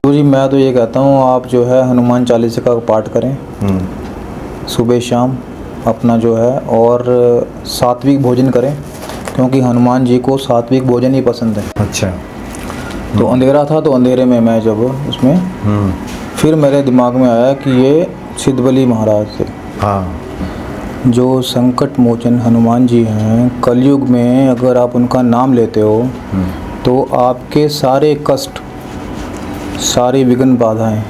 तो जी मैं तो ये कहता हूँ आप जो है हनुमान चालीसा का पाठ करें सुबह शाम अपना जो है, और सात्विक भोजन करें क्योंकि हनुमान जी को सात्विक भोजन ही पसंद है। अच्छा। तो अंधेरा था, तो अंधेरे में मैं जब उसमें फिर मेरे दिमाग में आया कि ये सिद्धबली महाराज थे। हाँ। जो संकट मोचन हनुमान जी हैं, कलयुग में अगर आप उनका नाम लेते हो तो आपके सारे कष्ट, सारी विघ्न बाधाएं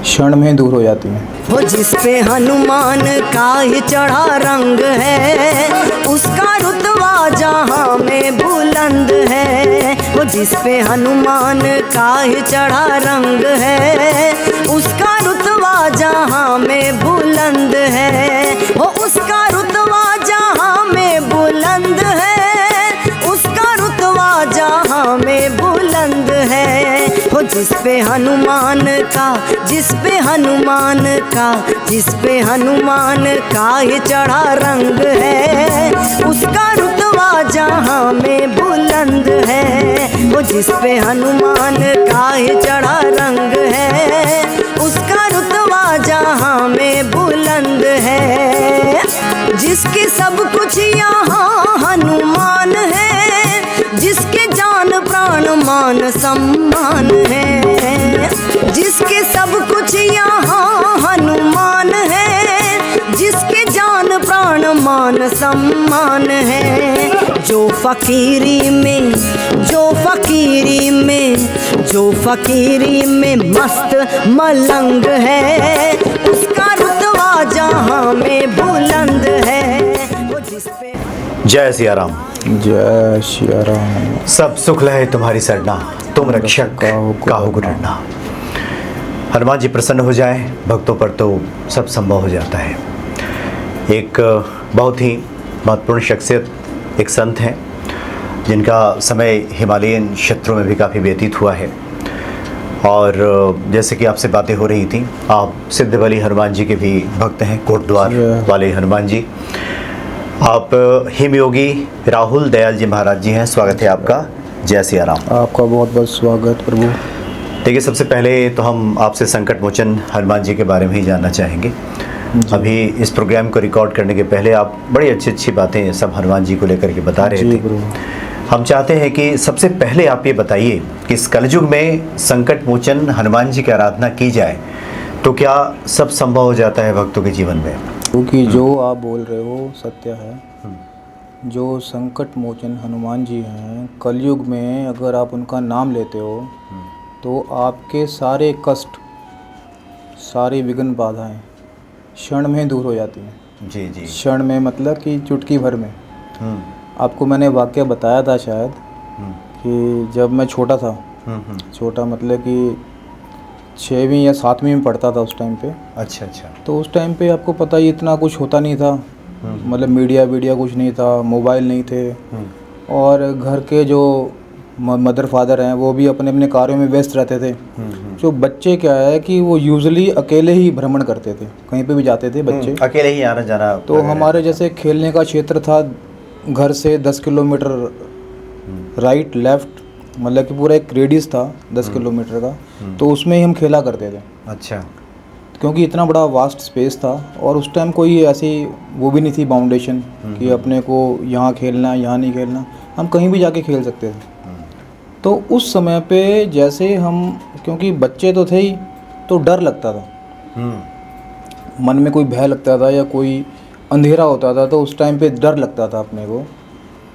क्षण में दूर हो जाती हैं। वो जिस पे हनुमान का ही चढ़ा रंग है, उसका रुतबा जहाँ में बुलंद है। वो जिस पे हनुमान का ही चढ़ा रंग है, उसका रुतबा जहाँ में बुलंद है। वो उसका रुतबा जहाँ में बुलंद है, उसका रुतबा जहाँ में बुलंद है। वो जिस पे हनुमान का, जिस पे हनुमान का, जिस पे हनुमान का ही चढ़ा रंग है, उसका रुतबा जहाँ में बुलंद है। वो जिस पे हनुमान का ही चढ़ा रंग है, उसका रुतबा जहाँ में बुलंद है। जिसके सब कुछ यहाँ हनुमान है, जिसके जान प्राण मान सम्मान है। जिसके सब कुछ यहाँ हनुमान है, जिसके जान प्राण मान सम्मान है। जो फकीरी में, जो फकीरी में, जो फकीरी में मस्त मलंग है, उसका रुतबा जहाँ में बुलंद है। वो जिस पे जय सिया राम। जय सिया राम। सब सुख लहे तुम्हारी सरना, तुम रक्षक काहू को डरना। हनुमान जी प्रसन्न हो जाए भक्तों पर तो सब संभव हो जाता है। एक बहुत ही महत्वपूर्ण शख्सियत, एक संत हैं जिनका समय हिमालयन क्षेत्रों में भी काफ़ी व्यतीत हुआ है। और जैसे कि आपसे बातें हो रही थी, आप सिद्धबली हनुमान जी के भी भक्त हैं, कोटद्वार वाले हनुमान जी। आप हिमयोगी राहुल दयाल जी महाराज जी हैं। स्वागत है आपका। जय सिया राम। आपका बहुत बहुत स्वागत प्रभु। देखिए, सबसे पहले तो हम आपसे संकट मोचन हनुमान जी के बारे में ही जानना चाहेंगे। अभी इस प्रोग्राम को रिकॉर्ड करने के पहले आप बड़ी अच्छी अच्छी बातें सब हनुमान जी को लेकर के बता रहे थे। हम चाहते हैं कि सबसे पहले आप ये बताइए कि इस कलयुग में संकट मोचन हनुमान जी की आराधना की जाए तो क्या सब संभव हो जाता है भक्तों के जीवन में? क्योंकि जो आप बोल रहे हो सत्य है। जो संकट मोचन हनुमान जी हैं, कलयुग में अगर आप उनका नाम लेते हो तो आपके सारे कष्ट, सारी विघ्न बाधाएं क्षण में दूर हो जाती हैं। जी जी। क्षण में मतलब कि चुटकी भर में। आपको मैंने वाकया बताया था शायद कि जब मैं छोटा था, छोटा मतलब कि 6वीं या 7वीं में पढ़ता था उस टाइम पे। अच्छा अच्छा। तो उस टाइम पे आपको पता ही इतना कुछ होता नहीं था, मतलब मीडिया कुछ नहीं था, मोबाइल नहीं थे, और घर के जो मदर फादर हैं वो भी अपने अपने कार्यों में व्यस्त रहते थे। जो बच्चे क्या है कि वो यूजुअली अकेले ही भ्रमण करते थे, कहीं पे भी जाते थे बच्चे अकेले ही आना जाना। तो हमारे जैसे खेलने का क्षेत्र था घर से 10 किलोमीटर राइट लेफ्ट, मतलब कि पूरा एक रेडियस था 10 किलोमीटर का, तो उसमें ही हम खेला करते थे। अच्छा। क्योंकि इतना बड़ा वास्ट स्पेस था, और उस टाइम कोई ऐसी वो भी नहीं थी बाउंडेशन कि अपने को यहाँ खेलना यहाँ नहीं खेलना, हम कहीं भी जाके खेल सकते थे। तो उस समय पे जैसे हम, क्योंकि बच्चे तो थे ही, तो डर लगता था, मन में कोई भय लगता था या कोई अंधेरा होता था तो उस टाइम पे डर लगता था अपने को।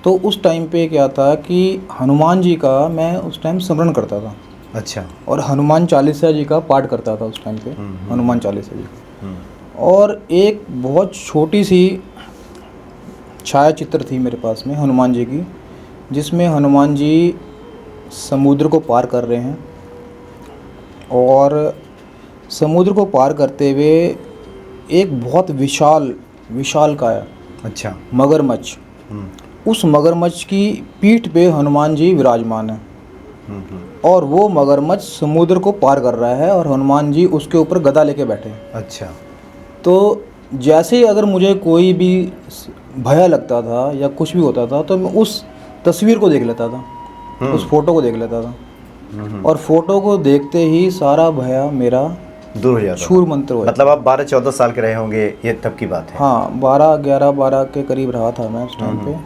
तो उस टाइम पे क्या था कि हनुमान जी का मैं उस टाइम स्मरण करता था। अच्छा। और हनुमान चालीसा जी का पाठ करता था उस टाइम पे, हनुमान चालीसा जी का। और एक बहुत छोटी सी छाया चित्र थी मेरे पास में हनुमान जी की, जिसमें हनुमान जी समुद्र को पार कर रहे हैं, और समुद्र को पार करते हुए एक बहुत विशाल काया, अच्छा, मगरमच्छ, उस मगरमच्छ की पीठ पे हनुमान जी विराजमान हैं, और वो मगरमच्छ समुद्र को पार कर रहा है और हनुमान जी उसके ऊपर गदा लेके बैठे हैं। अच्छा। तो जैसे ही अगर मुझे कोई भी भय लगता था या कुछ भी होता था तो मैं उस तस्वीर को देख लेता था, उस फोटो को देख लेता था। और फोटो को देखते ही सारा भया मेरा दूर हो जाता छूर मंत्र हो मतलब आप 12-14 साल के रहे होंगे, ये तब की बात है। हाँ 12 के करीब रहा था मैं उस टाइम पे।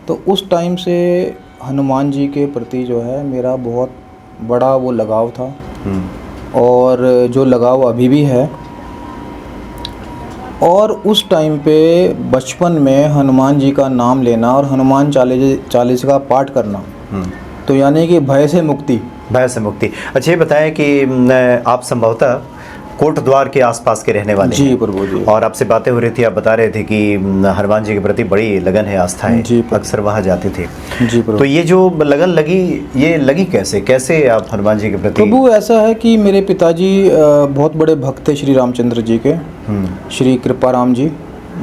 तो उस टाइम से हनुमान जी के प्रति जो है मेरा बहुत बड़ा वो लगाव था, और जो लगाव अभी भी है। और उस टाइम पे बचपन में हनुमान जी का नाम लेना और हनुमान चालीसा का पाठ करना, तो यानी कि भय से मुक्ति। भय से मुक्ति। अच्छा ये बताएं कि आप संभवतः कोट द्वार के आसपास के रहने वाले जी हैं। प्रभु जी। और आपसे बातें हो रही थी, आप बता रहे थे कि हनुमान जी के प्रति बड़ी लगन है, आस्था है, जी प्रभु। अक्सर वहाँ जाते थे। जी प्रभु। तो ये जो लगन लगी, ये लगी कैसे आप हनुमान जी के प्रति? प्रभु ऐसा है कि मेरे पिताजी बहुत बड़े भक्त थे श्री रामचंद्र जी के, श्री कृपाराम जी,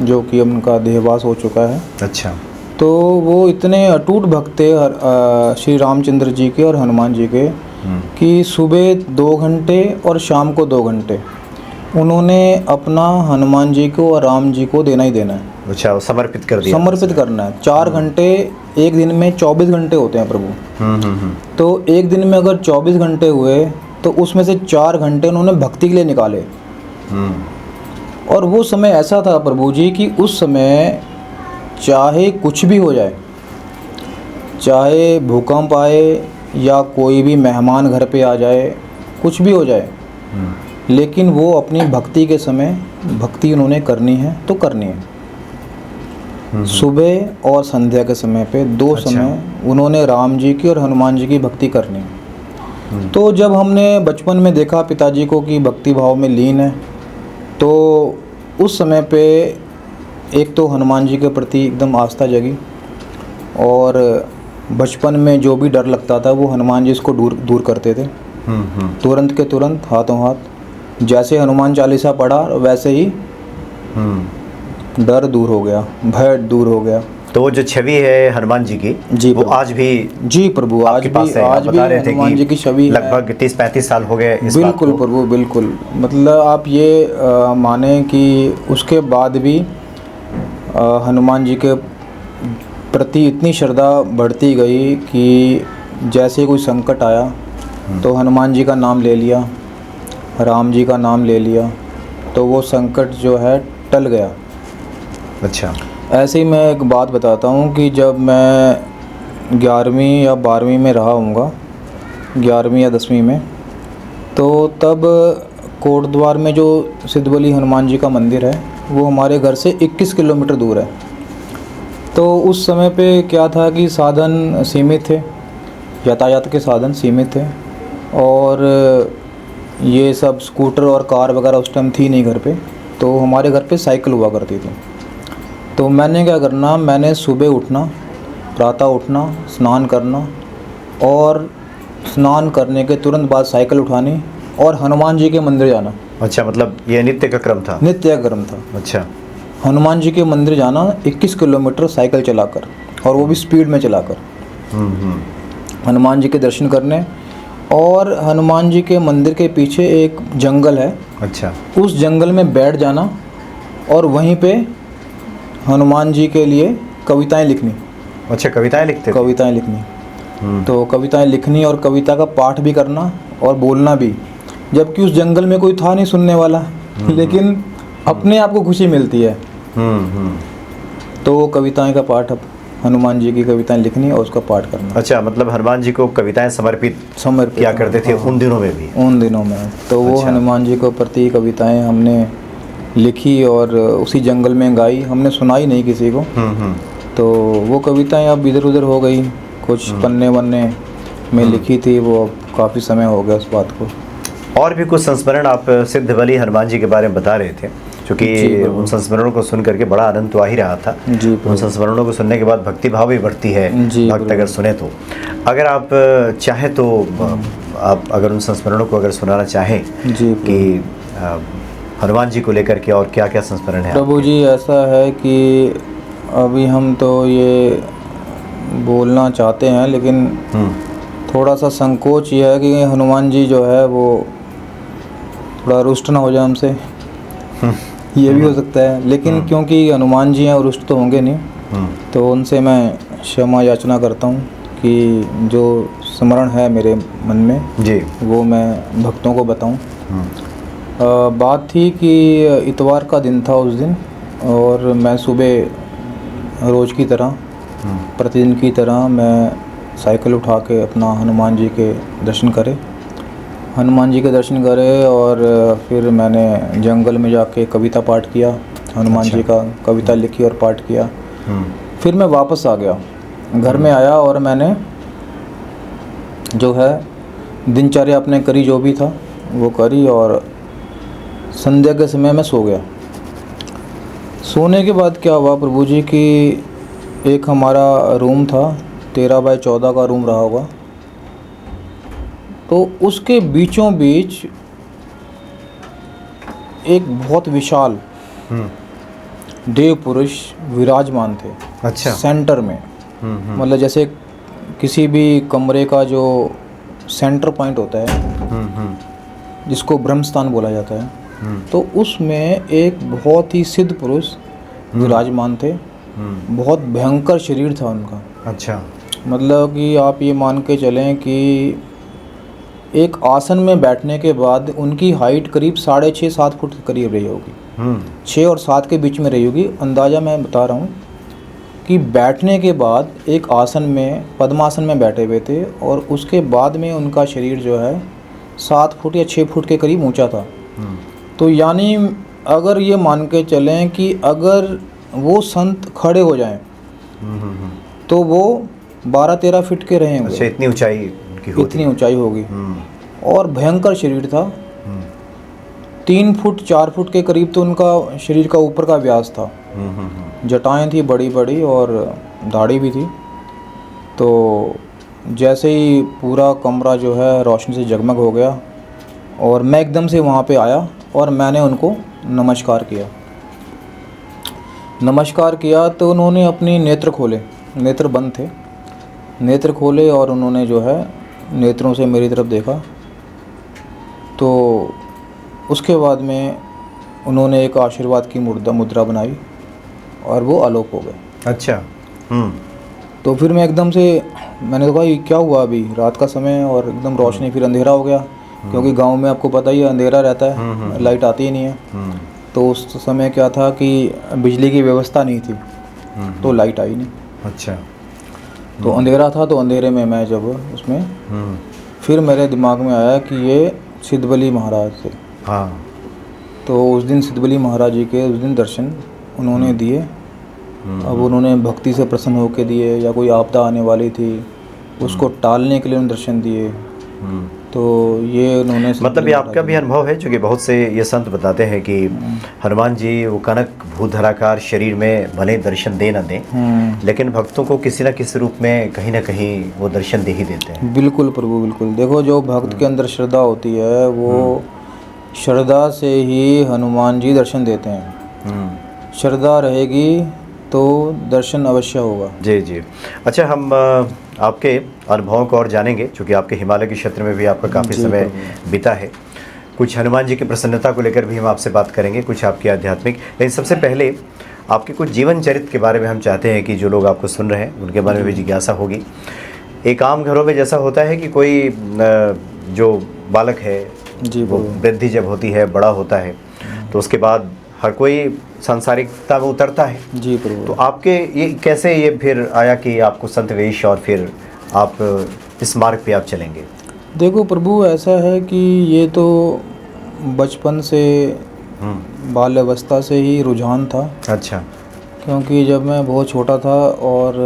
जो कि उनका देहवास हो चुका है। अच्छा। तो वो इतने अटूट भक्त थे श्री रामचंद्र जी के और हनुमान जी के, कि सुबह 2 घंटे और शाम को 2 घंटे उन्होंने अपना हनुमान जी को और राम जी को देना ही देना है। अच्छा, वो समर्पित कर दिया। समर्पित करना है। 4 घंटे, एक दिन में 24 घंटे होते हैं प्रभु। तो एक दिन में अगर 24 घंटे हुए तो उसमें से 4 घंटे उन्होंने भक्ति के लिए निकाले। और वो समय ऐसा था प्रभु जी कि उस समय चाहे कुछ भी हो जाए, चाहे भूकंप आए या कोई भी मेहमान घर पे आ जाए, कुछ भी हो जाए, लेकिन वो अपनी भक्ति के समय भक्ति उन्होंने करनी है तो करनी है। सुबह और संध्या के समय पे 2 समय उन्होंने राम जी की और हनुमान जी की भक्ति करनी है। तो जब हमने बचपन में देखा पिताजी को कि भक्ति भाव में लीन है, तो उस समय पे एक तो हनुमान जी के प्रति एकदम आस्था जगी, और बचपन में जो भी डर लगता था वो हनुमान जी इसको दूर करते थे। तुरंत के तुरंत, हाथों हाथ, जैसे हनुमान चालीसा पढ़ा वैसे ही डर दूर हो गया, भय दूर हो गया। तो वो जो छवि है हनुमान जी की, जी वो प्रभु। आज भी जी प्रभु, आज भी बता रहे थे हनुमान जी की छवि है। लगभग 30-35 साल हो गए इस बात बिल्कुल को। प्रभु, बिल्कुल। मतलब आप ये माने कि उसके बाद भी हनुमान जी के प्रति इतनी श्रद्धा बढ़ती गई कि जैसे कोई संकट आया तो हनुमान जी का नाम ले लिया, राम जी का नाम ले लिया, तो वो संकट जो है टल गया। अच्छा। ऐसे ही मैं एक बात बताता हूँ कि जब मैं 11वीं या 12वीं में रहा हूँगा, 11वीं या 10वीं में, तो तब कोट द्वार में जो सिद्धबली हनुमान जी का मंदिर है वो हमारे घर से 21 किलोमीटर दूर है। तो उस समय पे क्या था कि साधन सीमित थे, यातायात के साधन सीमित थे, और ये सब स्कूटर और कार वगैरह उस टाइम थी नहीं घर पे। तो हमारे घर पे साइकिल हुआ करती थी। तो मैंने क्या करना, मैंने सुबह उठना, प्रातः उठना, स्नान करना, और स्नान करने के तुरंत बाद साइकिल उठानी और हनुमान जी के मंदिर जाना। अच्छा, मतलब ये नित्य का क्रम था? नित्य का क्रम था। अच्छा। हनुमान जी के मंदिर जाना 21 किलोमीटर साइकिल चलाकर, और वो भी स्पीड में चलाकर, हनुमान जी के दर्शन करने। और हनुमान जी के मंदिर के पीछे एक जंगल है। अच्छा। उस जंगल में बैठ जाना और वहीं पे हनुमान जी के लिए कविताएं लिखनी। अच्छा, कविताएं लिखते थे? कविताएं लिखनी। तो कविताएं लिखनी और कविता का पाठ भी करना और बोलना भी, जबकि उस जंगल में कोई था नहीं सुनने वाला, लेकिन अपने आप को खुशी मिलती है। तो कविताएं का पाठ, अब हनुमान जी की कविताएं लिखनी और उसका पाठ करना। अच्छा, मतलब हनुमान जी को कविताएं समर्पित किया करते थे उन दिनों में भी? उन दिनों में तो वो अच्छा। हनुमान जी को प्रति कविताएं हमने लिखी और उसी जंगल में गाई, हमने सुनाई नहीं किसी को। तो वो कविताएं अब इधर उधर हो गई, कुछ पन्ने वन्ने में लिखी थी, वो काफ़ी समय हो गया उस बात को। और भी कुछ संस्मरण आप सिद्धबली हनुमान जी के बारे में बता रहे थे, क्योंकि उन संस्मरणों को सुन करके बड़ा आनंद तो आ ही रहा था। जी, उन संस्मरणों को सुनने के बाद भक्ति भाव भी बढ़ती है, भक्त अगर सुने तो। अगर आप चाहें तो आप अगर उन संस्मरणों को अगर सुनाना चाहें जी कि हनुमान जी को लेकर के और क्या क्या संस्मरण है? प्रभु जी ऐसा है कि अभी हम तो ये बोलना चाहते हैं, लेकिन थोड़ा सा संकोच ये है कि हनुमान जी जो है वो थोड़ा रुष्ट ना हो जाए हमसे, ये भी हो सकता है। लेकिन क्योंकि हनुमान जी हैं और रुष्ट तो होंगे नहीं, तो उनसे मैं क्षमा याचना करता हूँ कि जो स्मरण है मेरे मन में जी। वो मैं भक्तों को बताऊं। बात थी कि इतवार का दिन था उस दिन, और मैं सुबह रोज़ की तरह प्रतिदिन की तरह मैं साइकिल उठा के अपना हनुमान जी के दर्शन करे और फिर मैंने जंगल में जाके कविता पाठ किया, हनुमान जी का कविता लिखी और पाठ किया। फिर मैं वापस आ गया, घर में आया और मैंने जो है दिनचर्या अपने करी, जो भी था वो करी, और संध्या के समय मैं सो गया। सोने के बाद क्या हुआ प्रभु जी कि एक हमारा रूम था, 13 बाय 14 का रूम रहा होगा, तो उसके बीचों बीच एक बहुत विशाल देव पुरुष विराजमान थे। अच्छा। सेंटर में, मतलब जैसे किसी भी कमरे का जो सेंटर पॉइंट होता है जिसको ब्रह्म स्थान बोला जाता है, तो उसमें एक बहुत ही सिद्ध पुरुष विराजमान थे। बहुत भयंकर शरीर था उनका। अच्छा। मतलब कि आप ये मान के चलें कि एक आसन में बैठने के बाद उनकी हाइट करीब 6.5-7 फुट के करीब रही होगी। 6 और 7 के बीच में रही होगी, अंदाज़ा मैं बता रहा हूँ कि बैठने के बाद एक आसन में, पद्मासन में बैठे हुए थे, और उसके बाद में उनका शरीर जो है 7 फुट या 6 फुट के करीब ऊंचा था। तो यानी अगर ये मान के चलें कि अगर वो संत खड़े हो जाएं तो वो 12-13 फीट के रहेंगे। अच्छा, इतनी ऊंचाई उनकी होती इतनी ऊंचाई होगी। और भयंकर शरीर था। 3 फुट 4 फुट के करीब तो उनका शरीर का ऊपर का व्यास था। जटाएं थी बड़ी बड़ी और दाढ़ी भी थी। तो जैसे ही पूरा कमरा जो है रोशनी से जगमग हो गया और मैं एकदम से वहाँ पे आया और मैंने उनको नमस्कार किया तो उन्होंने अपनी नेत्र खोले, नेत्र बंद थे, नेत्र खोले और उन्होंने जो है नेत्रों से मेरी तरफ देखा। तो उसके बाद में उन्होंने एक आशीर्वाद की मुद्रा बनाई और वो आलोक हो गए। अच्छा। तो फिर मैं एकदम से मैंने कहा ये क्या हुआ, अभी रात का समय और एकदम रोशनी, फिर अंधेरा हो गया, क्योंकि गांव में आपको पता ही है अंधेरा रहता है, लाइट आती ही नहीं है। तो उस समय क्या था कि बिजली की व्यवस्था नहीं थी, तो लाइट आई नहीं। अच्छा। तो अंधेरा था, तो अंधेरे में मैं जब उसमें फिर मेरे दिमाग में आया कि ये सिद्धबली महाराज थे। हाँ। तो उस दिन सिद्धबली महाराज जी के उस दिन दर्शन उन्होंने दिए। अब उन्होंने भक्ति से प्रसन्न होकर दिए, या कोई आपदा आने वाली थी उसको टालने के लिए उन्होंने दर्शन दिए। तो ये उन्होंने, मतलब ये आपका भी अनुभव है, जो कि बहुत से ये संत बताते हैं कि हनुमान जी वो कनक भूधराकार शरीर में भले दर्शन दे न दें, लेकिन भक्तों को किसी न किसी रूप में कहीं ना कहीं वो दर्शन दे ही देते हैं। बिल्कुल प्रभु, बिल्कुल। देखो, जो भक्त के अंदर श्रद्धा होती है वो श्रद्धा से ही हनुमान जी दर्शन देते हैं। श्रद्धा रहेगी तो दर्शन अवश्य होगा। जी जी। अच्छा, हम आपके अनुभवों को और जानेंगे, क्योंकि आपके हिमालय के क्षेत्र में भी आपका काफ़ी समय बीता है। कुछ हनुमान जी की प्रसन्नता को लेकर भी हम आपसे बात करेंगे, कुछ आपकी आध्यात्मिक। लेकिन सबसे पहले आपके कुछ जीवन चरित्र के बारे में हम चाहते हैं कि जो लोग आपको सुन रहे हैं उनके बारे में भी जिज्ञासा होगी। एक आम घरों में जैसा होता है कि कोई जो बालक है जी, वो वृद्धि जब होती है, बड़ा होता है, तो उसके बाद हर कोई सांसारिकता में उतरता है। जी प्रभु। तो आपके ये कैसे ये फिर आया कि आपको संत वेश और फिर आप इस मार्ग पे आप चलेंगे? देखो प्रभु, ऐसा है कि ये तो बचपन से, बाल अवस्था से ही रुझान था। अच्छा। क्योंकि जब मैं बहुत छोटा था और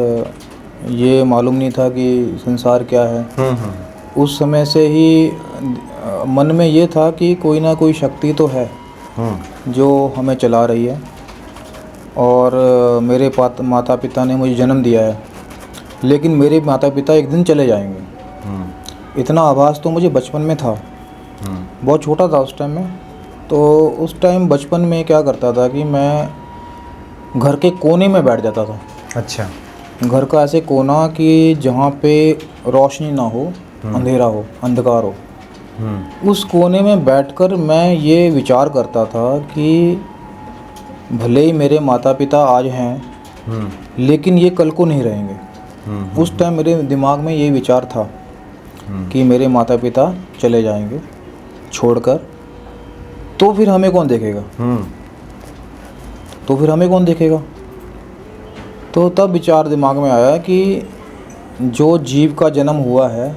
ये मालूम नहीं था कि संसार क्या है, उस समय से ही मन में ये था कि कोई ना कोई शक्ति तो है जो हमें चला रही है। और मेरे माता पिता ने मुझे जन्म दिया है, लेकिन मेरे माता पिता एक दिन चले जाएंगे, इतना आभास तो मुझे बचपन में था। बहुत छोटा था उस टाइम में। तो उस टाइम बचपन में क्या करता था कि मैं घर के कोने में बैठ जाता था। अच्छा। घर का ऐसे कोना कि जहाँ पे रोशनी ना हो, अंधेरा हो, अंधकार हो, उस कोने में बैठकर मैं ये विचार करता था कि भले ही मेरे माता पिता आज हैं, लेकिन ये कल को नहीं रहेंगे। उस टाइम मेरे दिमाग में ये विचार था कि मेरे माता पिता चले जाएंगे छोड़कर, तो फिर हमें कौन देखेगा, तो फिर हमें कौन देखेगा। तो तब विचार दिमाग में आया कि जो जीव का जन्म हुआ है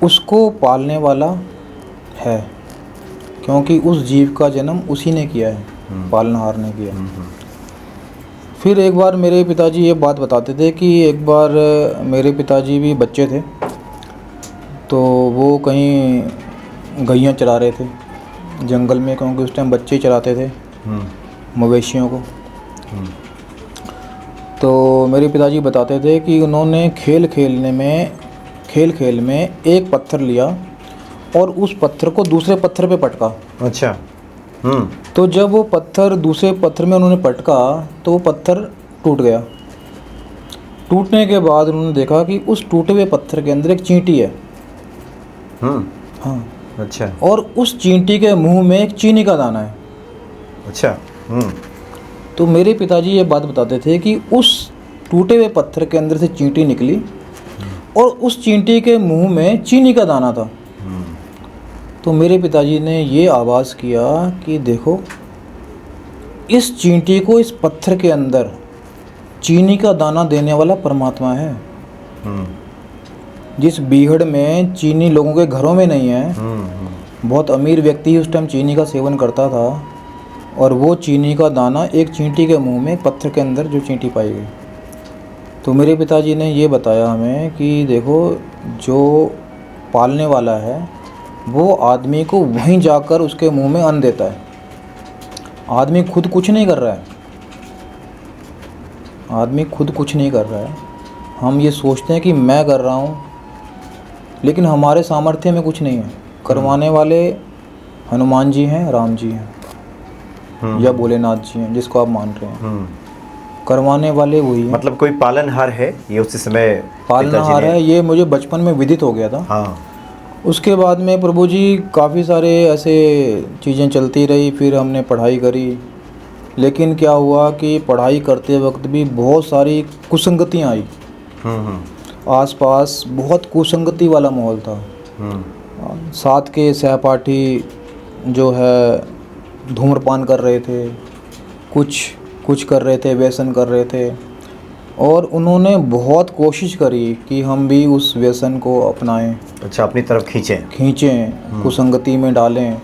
उसको पालने वाला है, क्योंकि उस जीव का जन्म उसी ने किया है, पालनहार ने किया। फिर एक बार मेरे पिताजी ये बात बताते थे कि एक बार मेरे पिताजी भी बच्चे थे, तो वो कहीं गैयाँ चरा रहे थे जंगल में, क्योंकि उस टाइम बच्चे चराते थे मवेशियों को। तो मेरे पिताजी बताते थे कि उन्होंने खेल खेल में एक पत्थर लिया और उस पत्थर को दूसरे पत्थर पे पटका। अच्छा। तो जब वो पत्थर दूसरे पत्थर में उन्होंने पटका तो वो पत्थर टूट गया। टूटने के बाद उन्होंने देखा कि उस टूटे हुए पत्थर के अंदर एक चींटी है। हाँ। अच्छा। और उस चींटी के मुंह में एक चीनी का दाना है। अच्छा। तो मेरे पिताजी ये बात बताते थे कि उस टूटे हुए पत्थर के अंदर से चींटी निकली और उस चींटी के मुंह में चीनी का दाना था। तो मेरे पिताजी ने ये आवाज़ किया कि देखो, इस चींटी को इस पत्थर के अंदर चीनी का दाना देने वाला परमात्मा है। जिस बीहड़ में चीनी लोगों के घरों में नहीं है, बहुत अमीर व्यक्ति उस टाइम चीनी का सेवन करता था, और वो चीनी का दाना एक चींटी के मुंह में, एक पत्थर के अंदर जो चींटी पाई गई। तो मेरे पिताजी ने ये बताया हमें कि देखो, जो पालने वाला है वो आदमी को वहीं जाकर उसके मुंह में अन्न देता है। आदमी खुद कुछ नहीं कर रहा है, आदमी खुद कुछ नहीं कर रहा है। हम ये सोचते हैं कि मैं कर रहा हूँ, लेकिन हमारे सामर्थ्य में कुछ नहीं है। करवाने वाले हनुमान जी हैं, राम जी हैं, या भोलेनाथ जी हैं, जिसको आप मान रहे हैं। करवाने वाले वही हैं। मतलब कोई पालनहार है, ये उसी समय पालनहार है, ये मुझे बचपन में विदित हो गया था। हाँ। उसके बाद में प्रभु जी काफ़ी सारे ऐसे चीज़ें चलती रही। फिर हमने पढ़ाई करी, लेकिन क्या हुआ कि पढ़ाई करते वक्त भी बहुत सारी कुसंगतियाँ आई। आसपास बहुत कुसंगति वाला माहौल था। साथ के सहपाठी जो है धूम्रपान कर रहे थे, कुछ कर रहे थे, व्यसन कर रहे थे, और उन्होंने बहुत कोशिश करी कि हम भी उस व्यसन को अपनाएं। अच्छा, अपनी तरफ खींचें, कुसंगति में डालें।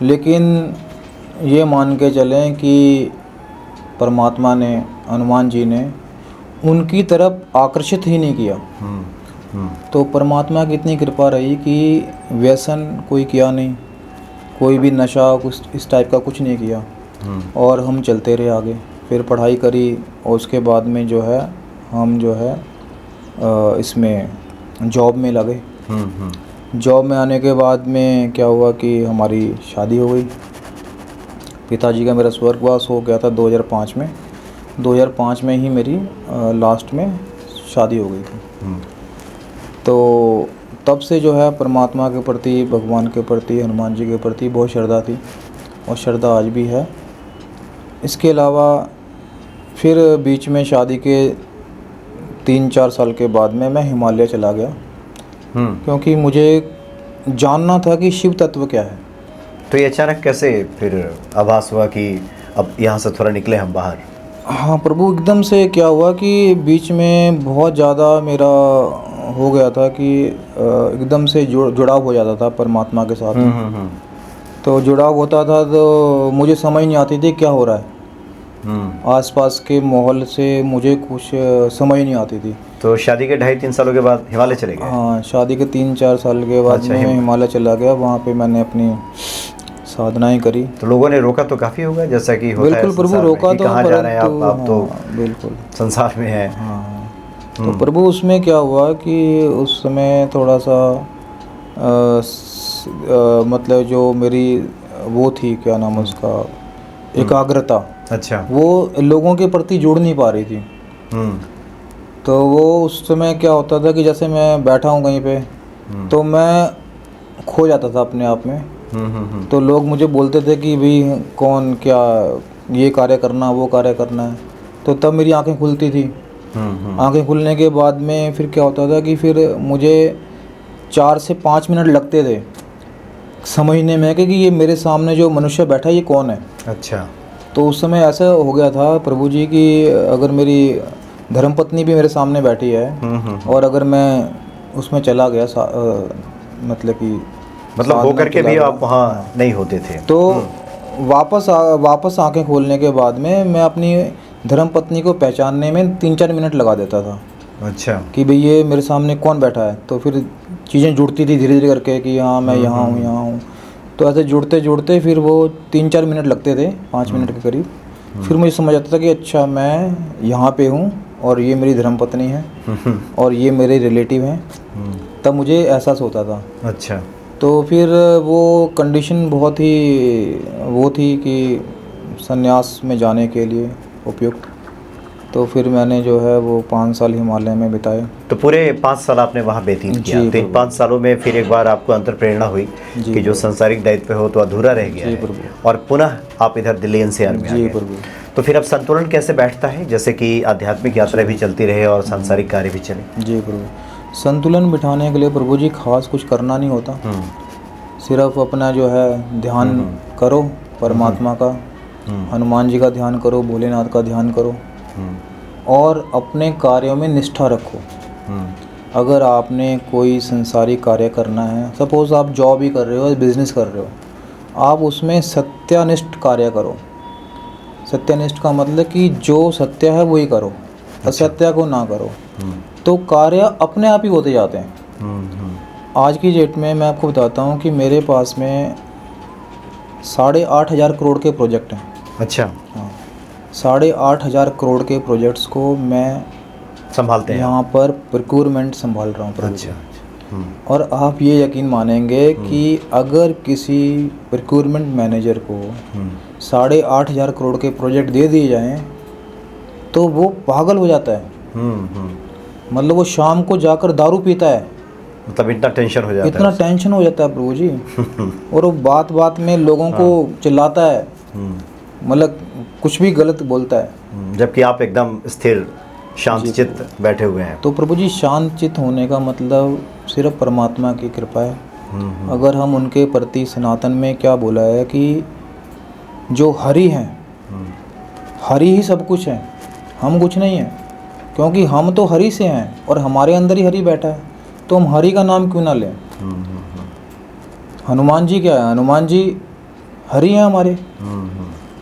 लेकिन ये मान के चलें कि परमात्मा ने, हनुमान जी ने उनकी तरफ आकर्षित ही नहीं किया। तो परमात्मा की इतनी कृपा रही कि व्यसन कोई किया नहीं, कोई भी नशा कुछ इस टाइप का कुछ नहीं किया, और हम चलते रहे आगे। फिर पढ़ाई करी, और उसके बाद में जो है हम जो है इसमें जॉब में लगे। जॉब में आने के बाद में क्या हुआ कि हमारी शादी हो गई। पिताजी का मेरा स्वर्गवास हो गया था 2005 में। 2005 में ही मेरी लास्ट में शादी हो गई थी। तो तब से जो है परमात्मा के प्रति, भगवान के प्रति, हनुमान जी के प्रति बहुत श्रद्धा थी, और श्रद्धा आज भी है। इसके अलावा फिर बीच में शादी के 3-4 साल के बाद में मैं हिमालय चला गया, क्योंकि मुझे जानना था कि शिव तत्व क्या है। तो ये अचानक कैसे फिर आभास हुआ कि अब यहाँ से थोड़ा निकले हम बाहर? हाँ प्रभु, एकदम से क्या हुआ कि बीच में बहुत ज़्यादा मेरा हो गया था कि एकदम से जुड़ाव हो जाता था परमात्मा के साथ। तो जुड़ाव होता था तो मुझे समझ नहीं आती थी क्या हो रहा है। आसपास के माहौल से मुझे कुछ समझ नहीं आती थी। तो शादी के 2.5-3 सालों के बाद हिमालय चले गए? हाँ, शादी के 3-4 साल के बाद अच्छा, मैं हिमालय चला गया। वहाँ पे मैंने अपनी साधनाएं करी। तो लोगों ने रोका तो काफ़ी होगा, जैसा कि होता है बिल्कुल प्रभु, रोका तो, कहाँ जा रहे हैं आप तो बिल्कुल संसार में हैं। हाँ। तो प्रभु उसमें क्या हुआ कि उस समय थोड़ा सा मतलब जो मेरी वो थी, क्या नाम उसका, एकाग्रता, अच्छा, वो लोगों के प्रति जुड़ नहीं पा रही थी। तो वो उस समय क्या होता था कि जैसे मैं बैठा हूँ कहीं पे, तो मैं खो जाता था अपने आप में। तो लोग मुझे बोलते थे कि भाई कौन, क्या ये कार्य करना, वो कार्य करना है। तो तब मेरी आंखें खुलती थी आंखें खुलने के बाद में फिर क्या होता था कि फिर मुझे 4 से 5 मिनट लगते थे समझने में कि ये मेरे सामने जो मनुष्य बैठा है ये कौन है। अच्छा। तो उस समय ऐसा हो गया था प्रभु जी कि अगर मेरी धर्मपत्नी भी मेरे सामने बैठी है और अगर मैं उसमें चला गया मतलब कि मतलब होकर के भी आप वहाँ नहीं होते थे तो वापस आंखें खोलने के बाद में मैं अपनी धर्मपत्नी को पहचानने में 3-4 मिनट लगा देता था। अच्छा। कि भाई ये मेरे सामने कौन बैठा है। तो फिर चीज़ें जुड़ती थी धीरे धीरे करके कि हाँ मैं यहाँ हूँ। तो ऐसे जुड़ते जुड़ते फिर वो 3-4 मिनट लगते थे, 5 मिनट के करीब। फिर मुझे समझ आता था कि अच्छा मैं यहाँ पे हूँ और ये मेरी धर्मपत्नी है और ये मेरे रिलेटिव हैं। तब मुझे एहसास होता था। अच्छा। तो फिर वो कंडीशन बहुत ही वो थी कि संन्यास में जाने के लिए उपयुक्त। तो फिर मैंने जो है वो 5 साल हिमालय में बिताए। तो पूरे 5 साल आपने वहाँ व्यतीत किया। तो इन 5 सालों में फिर एक बार आपको अंतर प्रेरणा हुई कि जो सांसारिक दायित्व पे हो तो अधूरा रह गया है और पुनः आप इधर दिल्ली एनसीआर में आ गए। तो फिर अब संतुलन कैसे बैठता है, जैसे कि आध्यात्मिक यात्रा भी चलती रहे और सांसारिक कार्य भी चले? जी प्रभु, संतुलन बिठाने के लिए प्रभु जी खास कुछ करना नहीं होता। सिर्फ अपना जो है ध्यान करो परमात्मा का, हनुमान जी का ध्यान करो, भोलेनाथ का ध्यान करो और अपने कार्यों में निष्ठा रखो। अगर आपने कोई संसारिक कार्य करना है, सपोज आप जॉब ही कर रहे हो, बिजनेस कर रहे हो, आप उसमें सत्यनिष्ठ कार्य करो। सत्यनिष्ठ का मतलब कि जो सत्य है वही करो, असत्य को ना करो। तो कार्य अपने आप ही होते जाते हैं। आज की डेट में मैं आपको बताता हूँ कि मेरे पास में 8,500 करोड़ के प्रोजेक्ट हैं। अच्छा। हाँ, 8,500 करोड़ के प्रोजेक्ट्स को मैं संभालते हैं यहाँ पर प्रोक्योरमेंट संभाल रहा हूँ। अच्छा। और आप ये यकीन मानेंगे कि अगर किसी प्रोक्योरमेंट मैनेजर को 8,500 करोड़ के प्रोजेक्ट दे दिए जाएं तो वो पागल हो जाता है। मतलब वो शाम को जाकर दारू पीता है। मतलब इतना टेंशन हो जाता है, इतना टेंशन हो जाता है प्रभु जी। और वो बात बात में लोगों को चिल्लाता है, मतलब कुछ भी गलत बोलता है। जबकि आप एकदम स्थिर शांत चित्त बैठे हुए हैं। तो प्रभु जी शांत चित्त होने का मतलब सिर्फ परमात्मा की कृपा है। अगर हम उनके प्रति सनातन में क्या बोला है कि जो हरि हैं, हरि ही सब कुछ है, हम कुछ नहीं है। क्योंकि हम तो हरि से हैं और हमारे अंदर ही हरि बैठा है, तो हम हरि का नाम क्यों ना लें। हनुमान जी क्या है, हनुमान जी हरि हैं हमारे,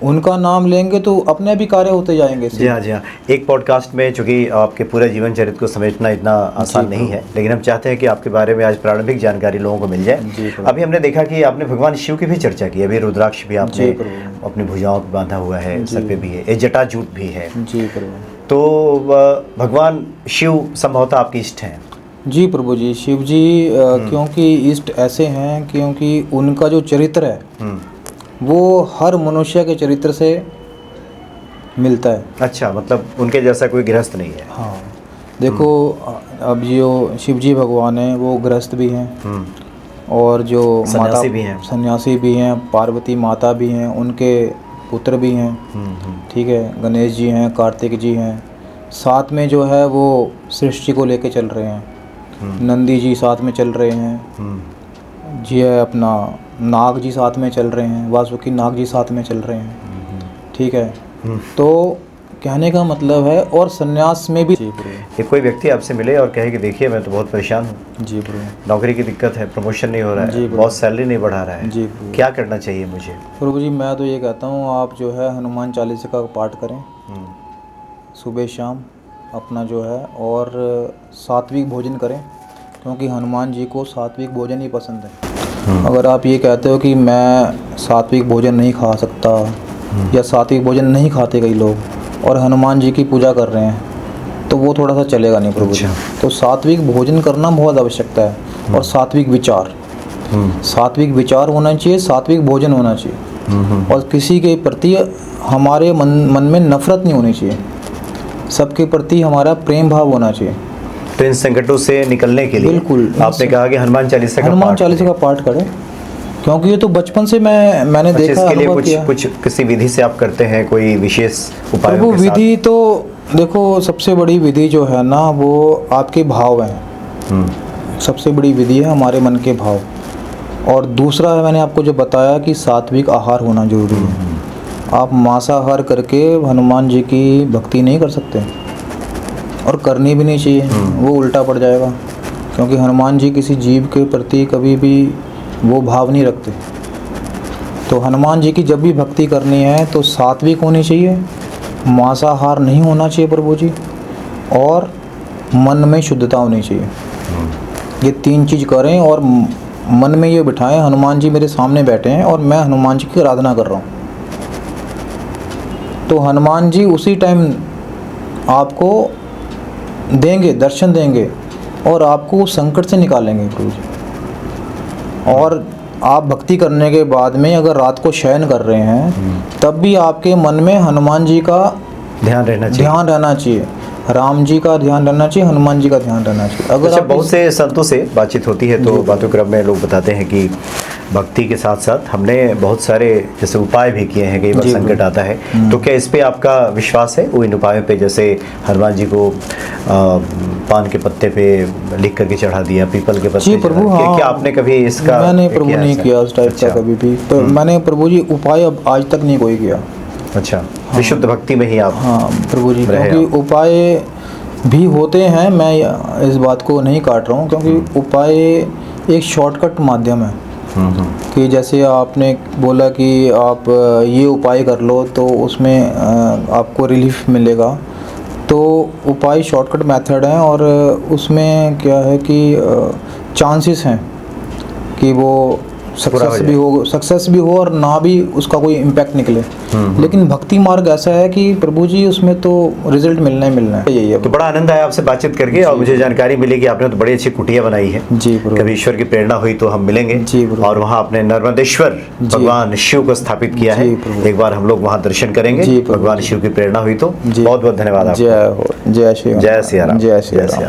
उनका नाम लेंगे तो अपने भी कार्य होते जाएंगे। जी हाँ, जी हाँ। एक पॉडकास्ट में, चूँकि आपके पूरे जीवन चरित्र को समेटना इतना आसान नहीं है, लेकिन हम चाहते हैं कि आपके बारे में आज प्रारंभिक जानकारी लोगों को मिल जाए। अभी हमने देखा कि आपने भगवान शिव की भी चर्चा की। अभी रुद्राक्ष भी आपने अपनी भुजाओं पर बांधा हुआ है, सर पे भी है, एक जटाजूट भी है। जी प्रभु। तो भगवान शिव संभवतः आपके इष्ट हैं? जी प्रभु जी, शिव जी क्योंकि इष्ट ऐसे हैं क्योंकि उनका जो चरित्र है वो हर मनुष्य के चरित्र से मिलता है। अच्छा, मतलब उनके जैसा कोई गृहस्थ नहीं है। हाँ, देखो अब जो शिव जी भगवान हैं वो गृहस्थ भी हैं और जो सन्यासी भी हैं, सन्यासी भी हैं, पार्वती माता भी हैं, उनके पुत्र भी हैं। ठीक है, गणेश जी हैं, कार्तिक जी हैं, साथ में जो है वो सृष्टि को लेके चल रहे हैं। नंदी जी साथ में चल रहे हैं, जी है अपना नाग जी साथ में चल रहे हैं, वासुकी नाग जी साथ में चल रहे हैं। ठीक है, तो कहने का मतलब है और सन्यास में भी। एक कोई व्यक्ति आपसे मिले और कहे कि देखिए मैं तो बहुत परेशान हूँ, जी प्रभु, नौकरी की दिक्कत है, प्रमोशन नहीं हो रहा है, बहुत सैलरी नहीं बढ़ा रहा है, जी प्रभु, क्या करना चाहिए मुझे? प्रभु जी मैं तो ये कहता हूँ आप जो है हनुमान चालीसा का पाठ करें सुबह शाम अपना जो है, और सात्विक भोजन करें क्योंकि हनुमान जी को सात्विक भोजन ही पसंद है। अगर आप ये कहते हो कि मैं सात्विक भोजन नहीं खा सकता या सात्विक भोजन नहीं खाते कई लोग और हनुमान जी की पूजा कर रहे हैं तो वो थोड़ा सा चलेगा नहीं प्रभु जी। तो सात्विक भोजन करना बहुत आवश्यकता है और सात्विक विचार होना चाहिए, सात्विक भोजन होना चाहिए और किसी के प्रति हमारे मन में नफरत नहीं होनी चाहिए, सबके प्रति हमारा प्रेम भाव होना चाहिए। तो इन संकटों से निकलने के लिए बिल्कुल आपने कहा कि हनुमान चालीसा का पाठ करें क्योंकि ये तो बचपन से मैंने देखा, इसके लिए कुछ किसी विधि से आप करते हैं, कोई विशेष उपाय? विधि तो देखो, सबसे बड़ी विधि जो है ना वो आपके भाव हैं। सबसे बड़ी विधि है हमारे मन के भाव। और दूसरा है, मैंने आपको जो बताया कि सात्विक आहार होना जरूरी है। आप मांसाहार करके हनुमान जी की भक्ति नहीं कर सकते, और करनी भी नहीं चाहिए, वो उल्टा पड़ जाएगा। क्योंकि हनुमान जी किसी जीव के प्रति कभी भी वो भाव नहीं रखते। तो हनुमान जी की जब भी भक्ति करनी है तो सात्विक होनी चाहिए, मांसाहार नहीं होना चाहिए प्रभु जी, और मन में शुद्धता होनी चाहिए। ये 3 चीज़ करें और मन में ये बिठाएं, हनुमान जी मेरे सामने बैठे हैं और मैं हनुमान जी की आराधना कर रहा हूँ। तो हनुमान जी उसी टाइम आपको देंगे, दर्शन देंगे, और आपको उस संकट से निकालेंगे प्रभु जी। और आप भक्ति करने के बाद में अगर रात को शयन कर रहे हैं तब भी आपके मन में हनुमान जी का ध्यान रहना चाहिए। राम जी का ध्यान रहना चाहिए, हनुमान जी का ध्यान रहना चाहिए। अगर अच्छा, आप बहुत से संतों से बातचीत होती है तो बातों क्रम में लोग बताते हैं कि भक्ति के साथ साथ हमने बहुत सारे जैसे उपाय भी किए हैं, कई बार संकट आता है, तो क्या इस पे आपका विश्वास है वो इन उपायों पे? जैसे हनुमान जी को पान के पत्ते पे लिख करके चढ़ा दिया, पीपल के पत्ते जी प्रभु, हाँ। क्या आपने कभी इसका? मैंने प्रभु नहीं किया उस टाइप का कभी भी। तो मैंने प्रभु जी उपाय अब आज तक नहीं कोई किया। अच्छा, विशुद्ध भक्ति में ही आप? हाँ प्रभु जी, क्योंकि उपाय भी होते हैं, मैं इस बात को नहीं काट रहा हूँ, क्योंकि उपाय एक शॉर्टकट माध्यम है। कि जैसे आपने बोला कि आप ये उपाय कर लो तो उसमें आपको रिलीफ मिलेगा, तो उपाय शॉर्टकट मेथड है, और उसमें क्या है कि चांसेस हैं कि वो सक्सेस भी हो और ना भी उसका कोई इम्पैक्ट निकले। लेकिन भक्ति मार्ग ऐसा है कि प्रभु जी उसमें तो रिजल्ट मिलना ही मिलना है। यही है। तो बड़ा आनंद आया आपसे बातचीत करके, और मुझे जानकारी मिली कि आपने तो बड़ी अच्छी कुटिया बनाई है। जी प्रभु। कभी ईश्वर की प्रेरणा हुई तो हम मिलेंगे। जी प्रभु। और वहाँ आपने नर्मदेश्वर भगवान शिव को स्थापित किया है, एक बार हम लोग वहाँ दर्शन करेंगे। भगवान शिव की प्रेरणा हुई तो बहुत बहुत धन्यवाद आपका। जय हो, जय श्री राम। जय सिया राम। जय श्री राम।